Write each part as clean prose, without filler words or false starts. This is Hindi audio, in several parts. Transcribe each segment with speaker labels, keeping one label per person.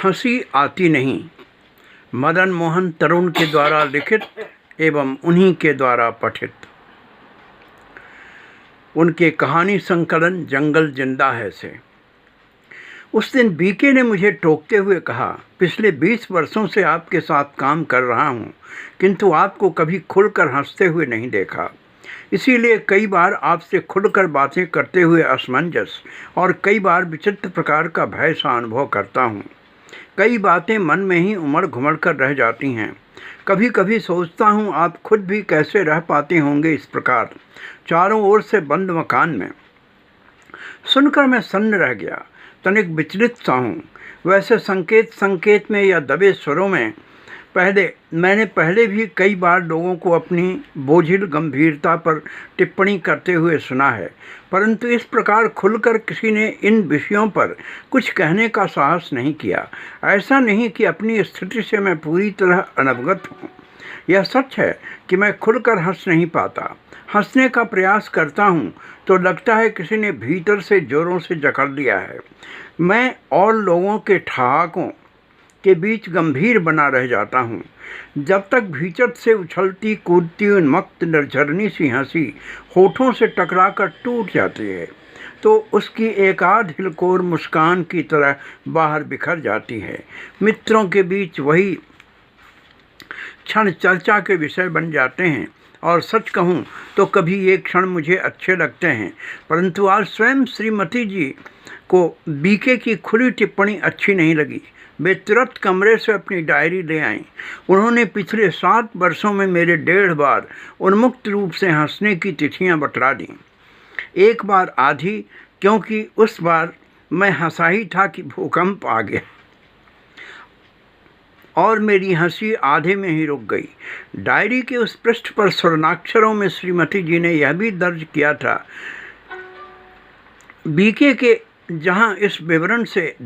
Speaker 1: हंसी आती नहीं। मदन मोहन तरुण के द्वारा लिखित एवं उन्हीं के द्वारा पठित। उनके कहानी संकलन जंगल जिंदा है से। उस दिन बीके ने मुझे टोकते हुए कहा, पिछले 20 वर्षों से आपके साथ काम कर रहा हूँ, किंतु आपको कभी खुलकर हंसते हुए नहीं देखा। इसीलिए कई बार आपसे खुलकर बातें करते हुए असमंजस और कई बार विचित्र प्रकार का भय सा अनुभव करता हूँ। कई बातें मन में ही उमड़ घुमड़ कर रह जाती हैं। कभी कभी सोचता हूँ आप खुद भी कैसे रह पाते होंगे इस प्रकार, चारों ओर से बंद मकान में। सुनकर मैं सन्न रह गया, तनिक विचलित सा हूँ। वैसे संकेत संकेत में या दबे स्वरों में मैंने पहले भी कई बार लोगों को अपनी बोझिल गंभीरता पर टिप्पणी करते हुए सुना है, परंतु इस प्रकार खुलकर किसी ने इन विषयों पर कुछ कहने का साहस नहीं किया। ऐसा नहीं कि अपनी स्थिति से मैं पूरी तरह अनवगत हूँ। यह सच है कि मैं खुलकर हंस नहीं पाता। हंसने का प्रयास करता हूँ तो लगता है किसी ने भीतर से जोरों से जकड़ लिया है। मैं और लोगों के ठहाकों के बीच गंभीर बना रह जाता हूँ। जब तक भीतर से उछलती कूदती उन्मत्त निर्झरनी सी हंसी होठों से टकराकर टूट जाती है, तो उसकी एकाध हिलकोर मुस्कान की तरह बाहर बिखर जाती है। मित्रों के बीच वही क्षण चर्चा के विषय बन जाते हैं, और सच कहूँ तो कभी ये क्षण मुझे अच्छे लगते हैं, परंतु आज स्वयं श्रीमती जी को बीके की खुली टिप्पणी अच्छी नहीं लगी। वे तुरंत कमरे से अपनी डायरी ले आईं। उन्होंने पिछले 7 वर्षों में मेरे 1.5 बार उन्मुक्त रूप से हंसने की तिथियां बतला दीं। एक बार आधी, क्योंकि उस बार मैं हंसा ही था कि भूकंप आ गया और मेरी हंसी आधे में ही रुक गई। डायरी के उस पृष्ठ पर स्वर्णाक्षरों में श्रीमती जी ने यह भी दर्ज किया था, बीके जहाँ इस विवरण से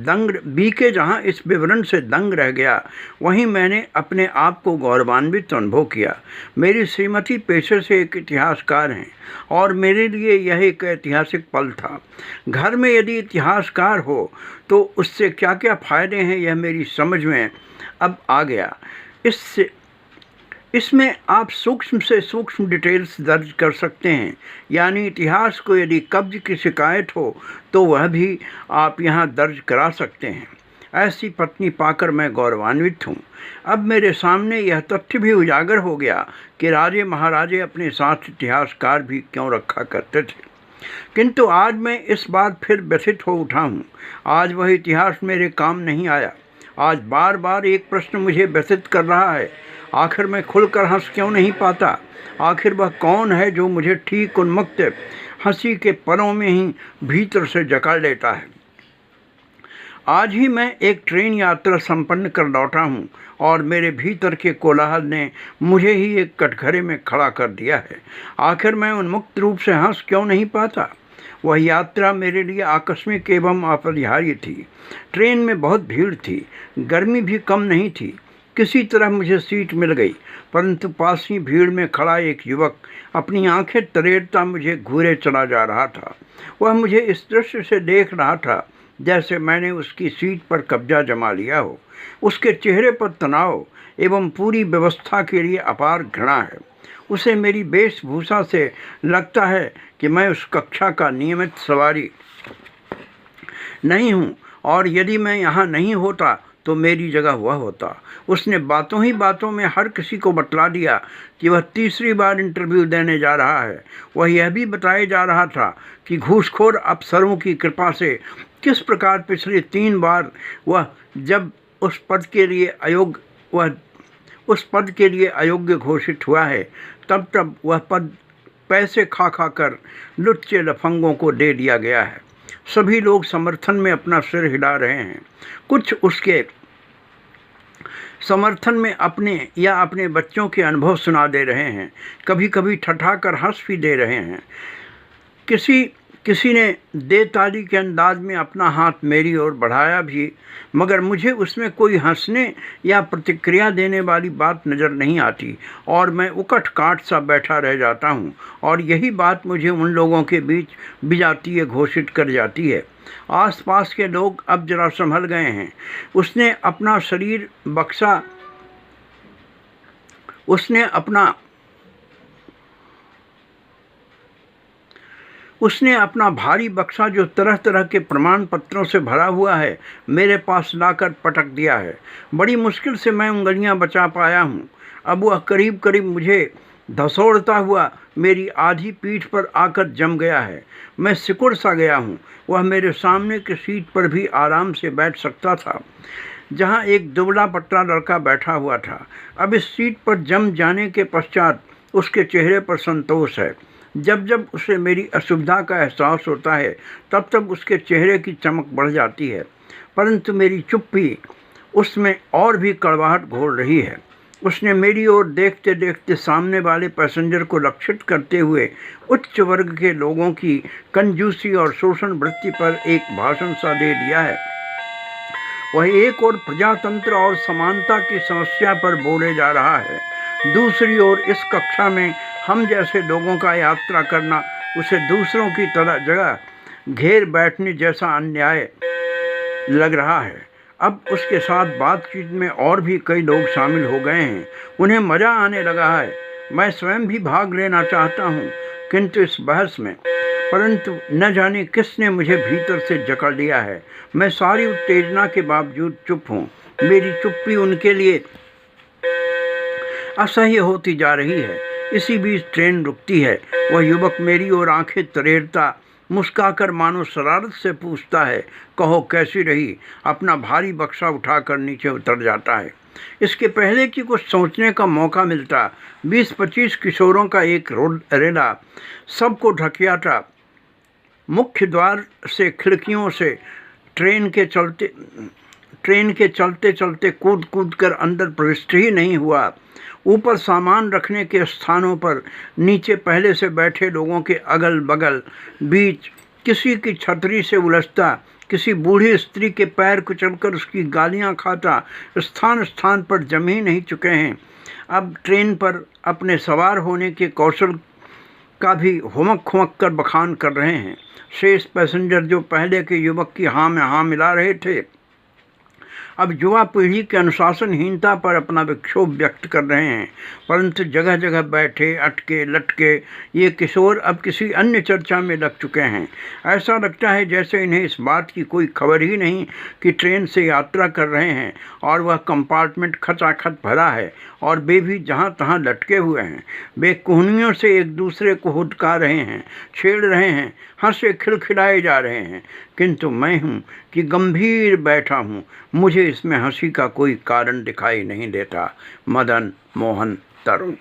Speaker 1: दंग रह गया, वहीं मैंने अपने आप को गौरवान्वित अनुभव किया। मेरी श्रीमती पेशे से एक इतिहासकार हैं और मेरे लिए यह एक ऐतिहासिक पल था। घर में यदि इतिहासकार हो तो उससे क्या क्या फ़ायदे हैं, यह मेरी समझ में अब आ गया। इसमें आप सूक्ष्म से सूक्ष्म डिटेल्स दर्ज कर सकते हैं, यानी इतिहास को यदि कब्ज की शिकायत हो तो वह भी आप यहाँ दर्ज करा सकते हैं। ऐसी पत्नी पाकर मैं गौरवान्वित हूँ। अब मेरे सामने यह तथ्य भी उजागर हो गया कि राजे महाराजे अपने साथ इतिहासकार भी क्यों रखा करते थे। किंतु आज मैं इस बार फिर व्यथित हो उठा हूँ। आज वह इतिहास मेरे काम नहीं आया। आज बार बार एक प्रश्न मुझे व्यथित कर रहा है, आखिर मैं खुलकर हंस क्यों नहीं पाता? आखिर वह कौन है जो मुझे ठीक उन्मुक्त हंसी के पलों में ही भीतर से जकड़ लेता है? आज ही मैं एक ट्रेन यात्रा संपन्न कर लौटा हूँ और मेरे भीतर के कोलाहल ने मुझे ही एक कटघरे में खड़ा कर दिया है। आखिर मैं उन्मुक्त रूप से हंस क्यों नहीं पाता? वह यात्रा मेरे लिए आकस्मिक एवं अपरिहार्य थी। ट्रेन में बहुत भीड़ थी, गर्मी भी कम नहीं थी। किसी तरह मुझे सीट मिल गई, परंतु पास ही भीड़ में खड़ा एक युवक अपनी आंखें तरेड़ता मुझे घूरे चला जा रहा था। वह मुझे इस दृश्य से देख रहा था जैसे मैंने उसकी सीट पर कब्जा जमा लिया हो। उसके चेहरे पर तनाव एवं पूरी व्यवस्था के लिए अपार घृणा है। उसे मेरी वेशभूषा से लगता है कि मैं उस कक्षा का नियमित सवारी नहीं हूँ, और यदि मैं यहाँ नहीं होता तो मेरी जगह वह होता। उसने बातों ही बातों में हर किसी को बतला दिया कि वह तीसरी बार इंटरव्यू देने जा रहा है। वह यह भी बताए जा रहा था कि घूसखोर अफसरों की कृपा से किस प्रकार पिछले 3 बार वह जब उस पद के लिए अयोग्य घोषित हुआ है, तब वह पद पैसे खा कर लुच्चे लफंगों को दे दिया गया है। सभी लोग समर्थन में अपना सिर हिला रहे हैं। कुछ उसके समर्थन में अपने बच्चों के अनुभव सुना दे रहे हैं। कभी कभी ठठाकर हंस भी दे रहे हैं। किसी ने दे ताली के अंदाज में अपना हाथ मेरी ओर बढ़ाया भी, मगर मुझे उसमें कोई हंसने या प्रतिक्रिया देने वाली बात नज़र नहीं आती और मैं उकट काट सा बैठा रह जाता हूँ। और यही बात मुझे उन लोगों के बीच विजातीय घोषित कर जाती है आसपास के लोग अब जरा संभल गए हैं। उसने अपना भारी बक्सा जो तरह तरह के प्रमाण पत्रों से भरा हुआ है मेरे पास लाकर पटक दिया है। बड़ी मुश्किल से मैं उंगलियां बचा पाया हूँ। अब वह करीब करीब मुझे धसोड़ता हुआ मेरी आधी पीठ पर आकर जम गया है। मैं सिकुड़ सा गया हूँ। वह मेरे सामने की सीट पर भी आराम से बैठ सकता था, जहाँ एक दुबला पतला लड़का बैठा हुआ था। अब इस सीट पर जम जाने के पश्चात उसके चेहरे पर संतोष है। जब जब उसे मेरी असुविधा का एहसास होता है तब तब उसके चेहरे की चमक बढ़ जाती है, परंतु मेरी चुप्पी उसमें और भी कड़वाहट घोल रही है। उसने मेरी ओर देखते देखते सामने वाले पैसेंजर को लक्षित करते हुए उच्च वर्ग के लोगों की कंजूसी और शोषण वृत्ति पर एक भाषण सा दे दिया है। वह एक ओर प्रजातंत्र और समानता की समस्या पर बोले जा रहा है, दूसरी ओर इस कक्षा में हम जैसे लोगों का यात्रा करना उसे दूसरों की तरह जगह घेर बैठने जैसा अन्याय लग रहा है। अब उसके साथ बातचीत में और भी कई लोग शामिल हो गए हैं। उन्हें मज़ा आने लगा है। मैं स्वयं भी भाग लेना चाहता हूँ किंतु इस बहस में, परंतु न जाने किसने मुझे भीतर से जकड़ लिया है। मैं सारी उत्तेजना के बावजूद चुप हूँ। मेरी चुप्पी उनके लिए असह्य होती जा रही है। इसी बीच ट्रेन रुकती है। वह युवक मेरी ओर आंखें तरेरता मुस्काकर मानो शरारत से पूछता है, कहो कैसी रही? अपना भारी बक्सा उठाकर नीचे उतर जाता है। इसके पहले कि कुछ सोचने का मौका मिलता, 20-25 किशोरों का एक रेला सबको ढकियाता मुख्य द्वार से खिड़कियों से ट्रेन के चलते चलते कूद कूद कर अंदर प्रविष्ट ही नहीं हुआ। ऊपर सामान रखने के स्थानों पर नीचे पहले से बैठे लोगों के अगल बगल बीच किसी की छतरी से उलझता, किसी बूढ़ी स्त्री के पैर कुचलकर उसकी गालियां खाता स्थान स्थान पर जम ही नहीं चुके हैं। अब ट्रेन पर अपने सवार होने के कौशल का भी हुमक कर बखान कर रहे हैं। शेष पैसेंजर जो पहले के युवक की हाँ में हाँ मिला रहे थे, अब युवा पीढ़ी के अनुशासनहीनता पर अपना विक्षोभ व्यक्त कर रहे हैं। परंतु जगह जगह बैठे अटके लटके ये किशोर अब किसी अन्य चर्चा में लग चुके हैं। ऐसा लगता है जैसे इन्हें इस बात की कोई खबर ही नहीं कि ट्रेन से यात्रा कर रहे हैं और वह कंपार्टमेंट खचाखच भरा है और वे भी जहाँ तहाँ लटके हुए हैं। वे कोहनियों से एक दूसरे को हुदका रहे हैं, छेड़ रहे हैं, हंसे खिलखिलाए जा रहे हैं, किंतु मैं हूँ कि गंभीर बैठा हूँ। मुझे इसमें हंसी का कोई कारण दिखाई नहीं देता। मदन मोहन तरुण।